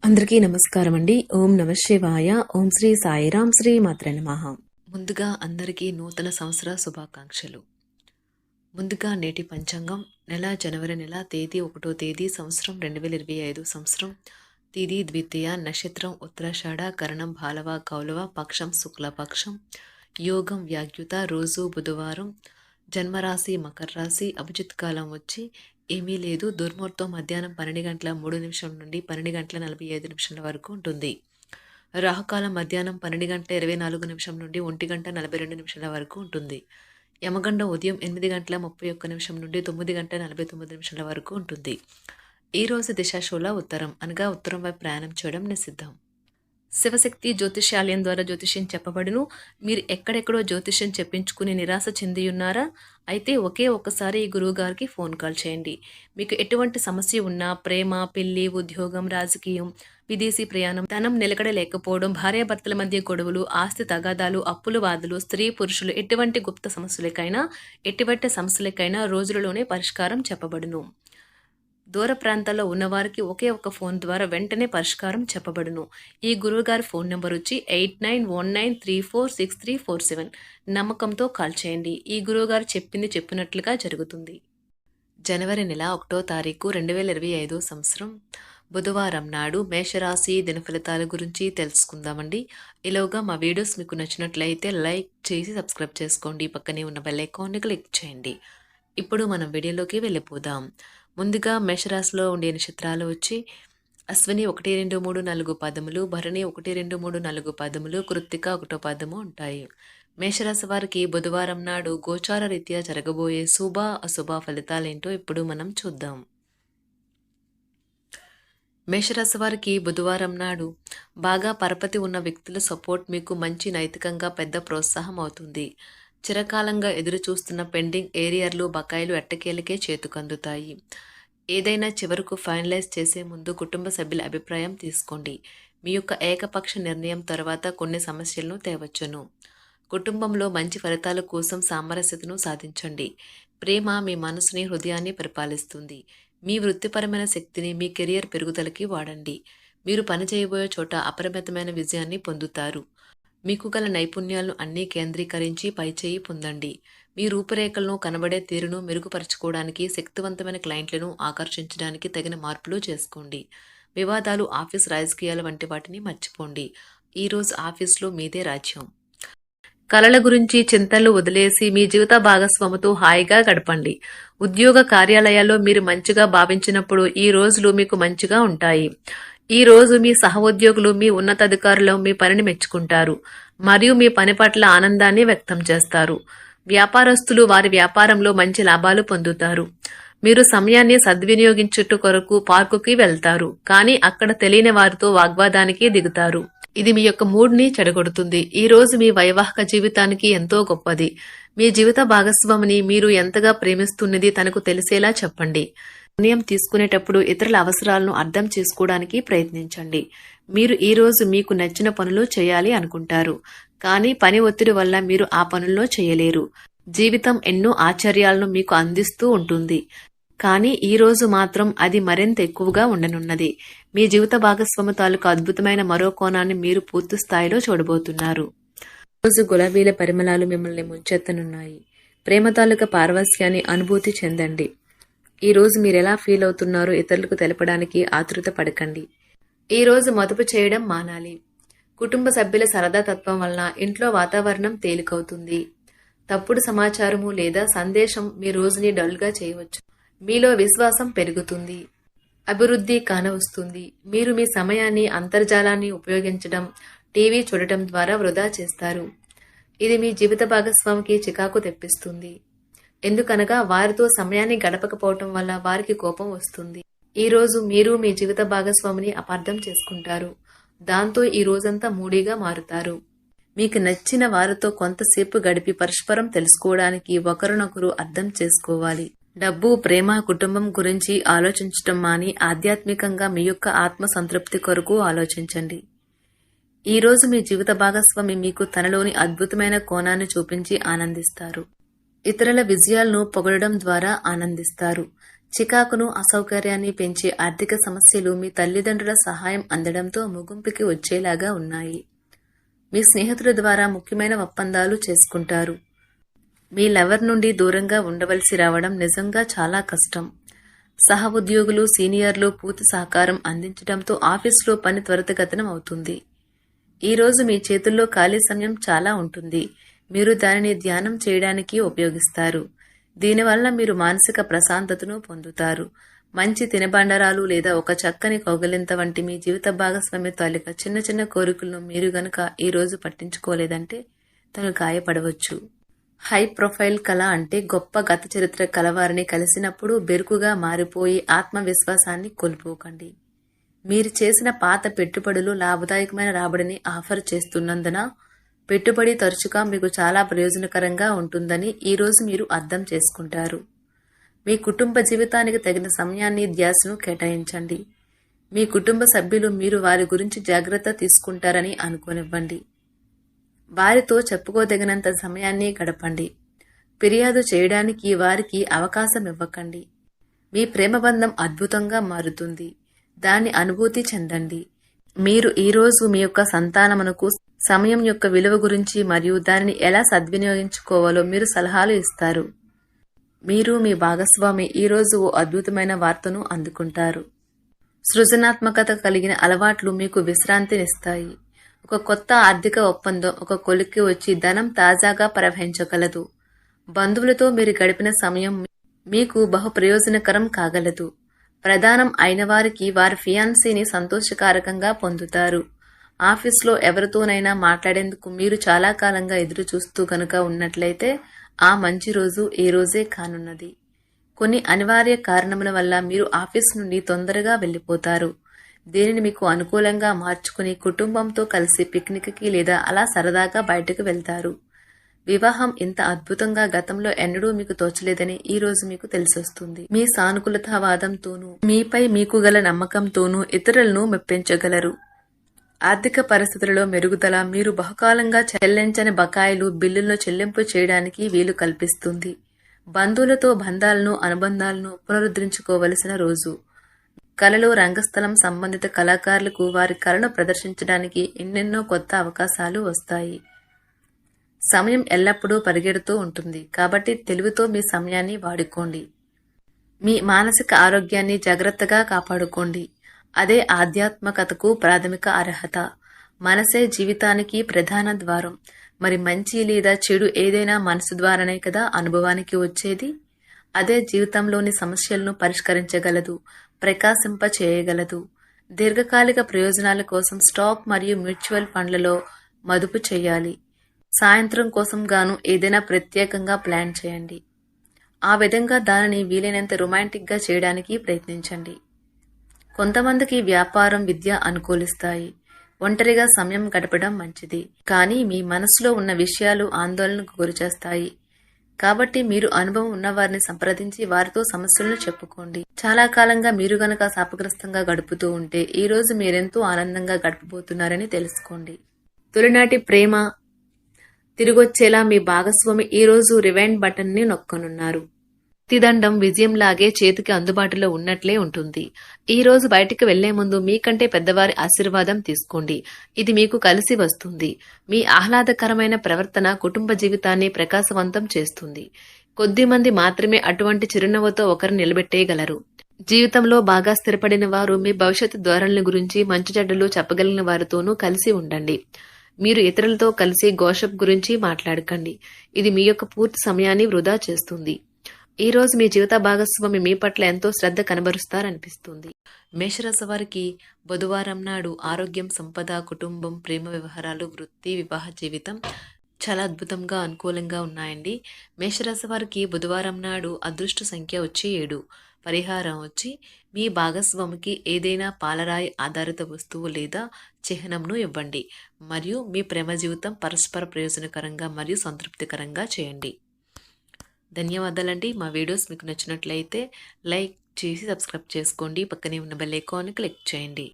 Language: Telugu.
అందరికీ నమస్కారం అండి. ఓం నమ శివాయ. ఓం శ్రీ సాయిరాం. శ్రీ మాత్రే నమః. ముందుగా అందరికీ నూతన సంవత్సర శుభాకాంక్షలు. ముందుగా నేటి పంచాంగం నెల జనవరి నెల తేదీ 1వ తేదీ సంవత్సరం 2025 సంవత్సరం తిథి ద్వితీయ నక్షత్రం ఉత్తరాషాఢ కరణం బాలవ కౌలవ పక్షం శుక్లపక్షం యోగం వ్యాగ్యుత రోజు బుధవారం జన్మరాశి మకర రాశి అభిజిత్ కాలం వచ్చి ఏమీ లేదు. దుర్ముహూర్తం మధ్యాహ్నం 12:03 నుండి 12:45 వరకు ఉంటుంది. రాహుకాలం మధ్యాహ్నం 12:24 నుండి 1:42 వరకు ఉంటుంది. యమగండం ఉదయం 8:31 నుండి 9:49 వరకు ఉంటుంది. ఈరోజు దిశాశూల ఉత్తరం అనగా ఉత్తరం వైపు ప్రయాణం చేయడం నిషిద్ధం. శివశక్తి జ్యోతిష్యాలయం ద్వారా జ్యోతిష్యం చెప్పబడును. మీరు ఎక్కడెక్కడో జ్యోతిష్యం చెప్పించుకుని నిరాశ చెంది ఉన్నారా? అయితే ఒకే ఒక్కసారి ఈ గురువు గారికి ఫోన్ కాల్ చేయండి. మీకు ఎటువంటి సమస్య ఉన్నా, ప్రేమ, పెళ్లి, ఉద్యోగం, రాజకీయం, విదేశీ ప్రయాణం, ధనం నిలకడ లేకపోవడం, భార్యాభర్తల మధ్య గొడవలు, ఆస్తి తగాదాలు, అప్పుల బాధలు, స్త్రీ పురుషులు ఎటువంటి గుప్త సమస్యలకైనా రోజులలోనే పరిష్కారం చెప్పబడును. దూర ప్రాంతాల్లో ఉన్నవారికి ఒకే ఒక ఫోన్ ద్వారా వెంటనే పరిష్కారం చెప్పబడును. ఈ గురువుగారి ఫోన్ నెంబర్ వచ్చి 8919346347. నమ్మకంతో కాల్ చేయండి. ఈ గురువుగారు చెప్పింది చెప్పినట్లుగా జరుగుతుంది. జనవరి నెల 1వ తారీఖు 2025 సంవత్సరం బుధవారం నాడు మేషరాశి దినఫలితాల గురించి తెలుసుకుందామండి. ఈలోగా మా వీడియోస్ మీకు నచ్చినట్లయితే లైక్ చేసి సబ్స్క్రైబ్ చేసుకోండి. పక్కనే ఉన్న బెల్ ఐకాన్ని క్లిక్ చేయండి. ఇప్పుడు మనం వీడియోలోకి వెళ్ళిపోదాం. ముందుగా మేషరాశిలో ఉండే నక్షత్రాలు వచ్చి అశ్విని 1, 2, 3, 4 పదములు, భరణి 1, 2, 3, 4 పదములు, కృత్తిక 1వ పదము ఉంటాయి. మేషరాశి వారికి బుధవారం నాడు గోచార రీత్యా జరగబోయే శుభ అశుభ ఫలితాలేంటో ఇప్పుడు మనం చూద్దాం. మేషరాశి వారికి బుధవారం నాడు బాగా పరపతి ఉన్న వ్యక్తుల సపోర్ట్ మీకు మంచి నైతికంగా పెద్ద ప్రోత్సాహం అవుతుంది. చిరకాలంగా ఎదురు చూస్తున్న పెండింగ్ ఏరియర్లు బకాయిలు ఎట్టకేలకే చేతుకందుతాయి. ఏదైనా చివరకు ఫైనలైజ్ చేసే ముందు కుటుంబ సభ్యుల అభిప్రాయం తీసుకోండి. మీ యొక్క ఏకపక్ష నిర్ణయం తర్వాత కొన్ని సమస్యలను తేవచ్చును. కుటుంబంలో మంచి ఫలితాల కోసం సామరస్యతను సాధించండి. ప్రేమ మీ మనసుని హృదయాన్ని పరిపాలిస్తుంది. మీ వృత్తిపరమైన శక్తిని మీ కెరియర్ పెరుగుదలకి వాడండి. మీరు పనిచేయబోయే చోట అపరిమితమైన విజయాన్ని పొందుతారు. మీకు గల నైపుణ్యాలను అన్నీ కేంద్రీకరించి పైచేయి పొందండి. మీ రూపురేఖలను కనబడే తీరును మెరుగుపరచుకోవడానికి శక్తివంతమైన క్లయింట్లను ఆకర్షించడానికి తగిన మార్పులు చేసుకోండి. వివాదాలు, ఆఫీస్ రాజకీయాల వంటి వాటిని మర్చిపోండి. ఈరోజు ఆఫీస్లో మీదే రాజ్యం. కలల గురించి చింతలు వదిలేసి మీ జీవిత భాగస్వామితో హాయిగా గడపండి. ఉద్యోగ కార్యాలయాల్లో మీరు మంచిగా భావించినప్పుడు ఈ రోజులు మీకు మంచిగా ఉంటాయి. ఈ రోజు మీ సహోద్యోగులు, మీ ఉన్నతాధికారులు మీ పనిని మెచ్చుకుంటారు మరియు మీ పని పట్ల ఆనందాన్ని వ్యక్తం చేస్తారు. వ్యాపారస్తులు వారి వ్యాపారంలో మంచి లాభాలు పొందుతారు. మీరు సమయాన్ని సద్వినియోగించుట కొరకు పార్కుకి వెళ్తారు, కానీ అక్కడ తెలియని వారితో వాగ్వాదానికి దిగుతారు. ఇది మీ యొక్క మూడ్ని చెడగొడుతుంది. ఈ రోజు మీ వైవాహిక జీవితానికి ఎంతో గొప్పది. మీ జీవిత భాగస్వామిని మీరు ఎంతగా ప్రేమిస్తున్నది తనకు తెలిసేలా చెప్పండి. నిర్ణయం తీసుకునేటప్పుడు ఇతరుల అవసరాలను అర్థం చేసుకోవడానికి ప్రయత్నించండి. మీరు ఈ రోజు మీకు నచ్చిన పనులు చేయాలి అనుకుంటారు, కానీ పని ఒత్తిడి వల్ల మీరు ఆ పనుల్లో చేయలేరు. జీవితం ఎన్నో ఆశ్చర్యాలను మీకు అందిస్తూ ఉంటుంది, కానీ ఈ రోజు మాత్రం అది మరింత ఎక్కువగా ఉండనున్నది. మీ జీవిత భాగస్వామి తాలూకు అద్భుతమైన మరో కోణాన్ని మీరు పూర్తి స్థాయిలో చూడబోతున్నారు. రోజు గులాబీల పరిమళాలు మిమ్మల్ని ముంచెత్తనున్నాయి. ప్రేమ తాలూకా పారవస్యాన్ని అనుభూతి చెందండి. ఈ రోజు మీరెలా ఫీల్ అవుతున్నారో ఇతరులకు తెలపడానికి ఆతృత పడకండి. ఈ రోజు మదుపు చేయడం మానాలి. కుటుంబ సభ్యుల సరదా తత్వం వలన ఇంట్లో వాతావరణం తేలికవుతుంది. తప్పుడు సమాచారము లేదా సందేశం మీ రోజుని డల్గా చేయవచ్చు. మీలో విశ్వాసం పెరుగుతుంది. అభివృద్ధి కానవస్తుంది. మీరు మీ సమయాన్ని అంతర్జాలాన్ని ఉపయోగించడం, టీవీ చూడటం ద్వారా వృధా చేస్తారు. ఇది మీ జీవిత భాగస్వామికి చికాకు తెప్పిస్తుంది. ఎందుకనగా వారితో సమయాన్ని గడపకపోవటం వల్ల వారికి కోపం వస్తుంది. ఈ రోజు మీరు మీ జీవిత భాగస్వామిని అపార్థం చేసుకుంటారు. దాంతో ఈ రోజంతా మూడీగా మారుతారు. మీకు నచ్చిన వారితో కొంతసేపు గడిపి పరస్పరం తెలుసుకోవడానికి ఒకరినొకరు అర్థం చేసుకోవాలి. డబ్బు, ప్రేమ, కుటుంబం గురించి ఆలోచించటం మాని ఆధ్యాత్మికంగా మీ యొక్క ఆత్మ సంతృప్తి కొరకు ఆలోచించండి. ఈ రోజు మీ జీవిత భాగస్వామి మీకు తనలోని అద్భుతమైన కోణాన్ని చూపించి ఆనందిస్తారు. ఇతరుల విజయాలను పొగడడం ద్వారా ఆనందిస్తారు. చికాకును, అసౌకర్యాన్ని పెంచే ఆర్థిక సమస్యలు మీ తల్లిదండ్రుల సహాయం అందడంతో ముగింపుకి వచ్చేలాగా ఉన్నాయి. మీ స్నేహితుల ద్వారా ముఖ్యమైన ఒప్పందాలు చేసుకుంటారు. మీ లవర్ నుండి దూరంగా ఉండవలసి రావడం నిజంగా చాలా కష్టం. సహ ఉద్యోగులు, సీనియర్లు పూర్తి సహకారం అందించడంతో ఆఫీసులో పని త్వరితగతినం అవుతుంది. ఈరోజు మీ చేతుల్లో ఖాళీ సమయం చాలా ఉంటుంది. మీరు దానిని ధ్యానం చేయడానికి ఉపయోగిస్తారు. దీనివల్ల మీరు మానసిక ప్రశాంతతను పొందుతారు. మంచి తినబండరాలు లేదా ఒక చక్కని కౌగిలింత వంటి మీ జీవిత భాగస్వామి తాలూకా చిన్న చిన్న కోరికలను మీరు గనుక ఈరోజు పట్టించుకోలేదంటే తను గాయపడవచ్చు. హై ప్రొఫైల్ కళ అంటే గొప్ప గత చరిత్ర కలవారిని కలిసినప్పుడు బెరుకుగా మారిపోయి ఆత్మవిశ్వాసాన్ని కోల్పోకండి. మీరు చేసిన పాత పెట్టుబడులు లాభదాయకమైన రాబడిని ఆఫర్ చేస్తున్నందున పెట్టుబడి తరచుగా మీకు చాలా ప్రయోజనకరంగా ఉంటుందని ఈరోజు మీరు అర్థం చేసుకుంటారు. మీ కుటుంబ జీవితానికి తగిన సమయాన్ని, ధ్యాసను కేటాయించండి. మీ కుటుంబ సభ్యులు మీరు వారి గురించి జాగ్రత్త తీసుకుంటారని అనుకోనివ్వండి. వారితో చెప్పుకోదగినంత సమయాన్ని గడపండి. ఫిర్యాదు చేయడానికి వారికి అవకాశం ఇవ్వకండి. మీ ప్రేమబంధం అద్భుతంగా మారుతుంది. దాన్ని అనుభూతి చెందండి. మీరు ఈరోజు మీ యొక్క సంతానమునకు సమయం యొక్క విలువ గురించి మరియు దానిని ఎలా సద్వినియోగించుకోవాలో మీరు సలహాలు ఇస్తారు. మీరు మీ భాగస్వామి ఈరోజు ఓ అద్భుతమైన వార్తను అందుకుంటారు. సృజనాత్మకత కలిగిన అలవాట్లు మీకు విశ్రాంతినిస్తాయి. ఒక కొత్త ఆర్థిక ఒప్పందం ఒక కొలిక్కి వచ్చి ధనం తాజాగా ప్రవహించగలదు. బంధువులతో మీరు గడిపిన సమయం మీకు బహు ప్రయోజనకరం కాగలదు. ప్రధానం అయిన వారికి వారి ఫియాన్సీని సంతోషకారకంగా పొందుతారు. ఆఫీస్లో ఎవరితోనైనా మాట్లాడేందుకు మీరు చాలా కాలంగా ఎదురు చూస్తూ కనుక ఉన్నట్లయితే ఆ మంచి రోజు ఈ రోజే కానున్నది. కొన్ని అనివార్య కారణముల వల్ల మీరు ఆఫీస్ నుండి తొందరగా వెళ్ళిపోతారు. దీనిని మీకు అనుకూలంగా మార్చుకుని కుటుంబంతో కలిసి పిక్నిక్కి లేదా అలా సరదాగా బయటకు వెళ్తారు. వివాహం ఇంత అద్భుతంగా గతంలో ఎన్నడూ మీకు తోచలేదని ఈ రోజు మీకు తెలిసొస్తుంది. మీ సానుకూలతావాదంతోనూ మీపై మీకు గల నమ్మకంతోనూ ఇతరులను మెప్పించగలరు. ఆర్థిక పరిస్థితులలో మెరుగుదల మీరు బహుకాలంగా చెల్లించని బకాయిలు, బిల్లులను చెల్లింపు చేయడానికి వీలు కల్పిస్తుంది. బంధువులతో బంధాలను, అనుబంధాలను పునరుద్ధరించుకోవలసిన రోజు. కళలు, రంగస్థలం సంబంధిత కళాకారులకు వారి కళను ప్రదర్శించడానికి ఎన్నెన్నో కొత్త అవకాశాలు వస్తాయి. సమయం ఎల్లప్పుడూ పరిగెడుతూ ఉంటుంది కాబట్టి తెలివితో మీ సమయాన్ని వాడుకోండి. మీ మానసిక ఆరోగ్యాన్ని జాగ్రత్తగా కాపాడుకోండి. అదే ఆధ్యాత్మికతకు ప్రాథమిక అర్హత. మనసే జీవితానికి ప్రధాన ద్వారం. మరి మంచి లేదా చెడు ఏదైనా మనసు ద్వారానే కదా అనుభవానికి వచ్చేది. అదే జీవితంలోని సమస్యలను పరిష్కరించగలదు, ప్రకాశింప చేయగలదు. దీర్ఘకాలిక ప్రయోజనాల కోసం స్టాక్ మరియు మ్యూచువల్ ఫండ్లలో మదుపు చేయాలి. సాయంత్రం కోసం గాను ఏదైనా ప్రత్యేకంగా ప్లాన్ చేయండి. ఆ విధంగా దానిని వీలైనంత రొమాంటిక్గా చేయడానికి ప్రయత్నించండి. కొంతమందికి వ్యాపారం, విద్య అనుకూలిస్తాయి. ఒంటరిగా సమయం గడపడం మంచిది. కానీ మీ మనసులో ఉన్న విషయాలు ఆందోళనకు గురిచేస్తాయి. కాబట్టి మీరు అనుభవం ఉన్నవారిని సంప్రదించి వారితో సమస్యలను చెప్పుకోండి. చాలా కాలంగా మీరు గనక శాపగ్రస్తంగా గడుపుతూ ఉంటే ఈ రోజు మీరెంతో ఆనందంగా గడపబోతున్నారని తెలుసుకోండి. తొలినాటి ప్రేమ తిరిగొచ్చేలా మీ భాగస్వామి ఈ రోజు రివైండ్ బటన్ ని నొక్కనున్నారు. ప్రతిదండం విజయంలాగే చేతికి అందుబాటులో ఉన్నట్లే ఉంటుంది. ఈ రోజు బయటికి వెళ్లే ముందు మీకంటే పెద్దవారి ఆశీర్వాదం తీసుకోండి. ఇది మీకు కలిసి వస్తుంది. మీ ఆహ్లాదకరమైన ప్రవర్తన కుటుంబ జీవితాన్ని ప్రకాశవంతం చేస్తుంది. కొద్దిమంది మాత్రమే అటువంటి చిరునవ్వుతో ఒకరు నిలబెట్టేయగలరు. జీవితంలో బాగా స్థిరపడిన వారు మీ భవిష్యత్తు ధోరణుల గురించి మంచి చెడ్డలు చెప్పగలిగిన వారితోనూ కలిసి ఉండండి. మీరు ఇతరులతో కలిసి గోషప్ గురించి మాట్లాడకండి. ఇది మీ యొక్క పూర్తి సమయాన్ని వృధా చేస్తుంది. ఈ రోజు మీ జీవిత భాగస్వామి మీ పట్ల ఎంతో శ్రద్ధ కనబరుస్తారనిపిస్తుంది. మేషరాశి వారికి బుధవారం నాడు ఆరోగ్యం, సంపద, కుటుంబం, ప్రేమ వ్యవహారాలు, వృత్తి, వివాహ జీవితం చాలా అద్భుతంగా అనుకూలంగా ఉన్నాయండి. మేషరాశి వారికి బుధవారం నాడు అదృష్ట సంఖ్య వచ్చి 7. పరిహారం వచ్చి మీ భాగస్వామికి ఏదైనా పాలరాయి ఆధారిత వస్తువు లేదా చిహ్నంను ఇవ్వండి మరియు మీ ప్రేమ జీవితం పరస్పర ప్రయోజనకరంగా మరియు సంతృప్తికరంగా చేయండి. ధన్యవాదాలండి. మా వీడియోస్ మీకు నచ్చినట్లయితే లైక్ చేసి సబ్స్క్రైబ్ చేసుకోండి. పక్కనే ఉన్న బెల్ ఐకాన్ క్లిక్ చేయండి.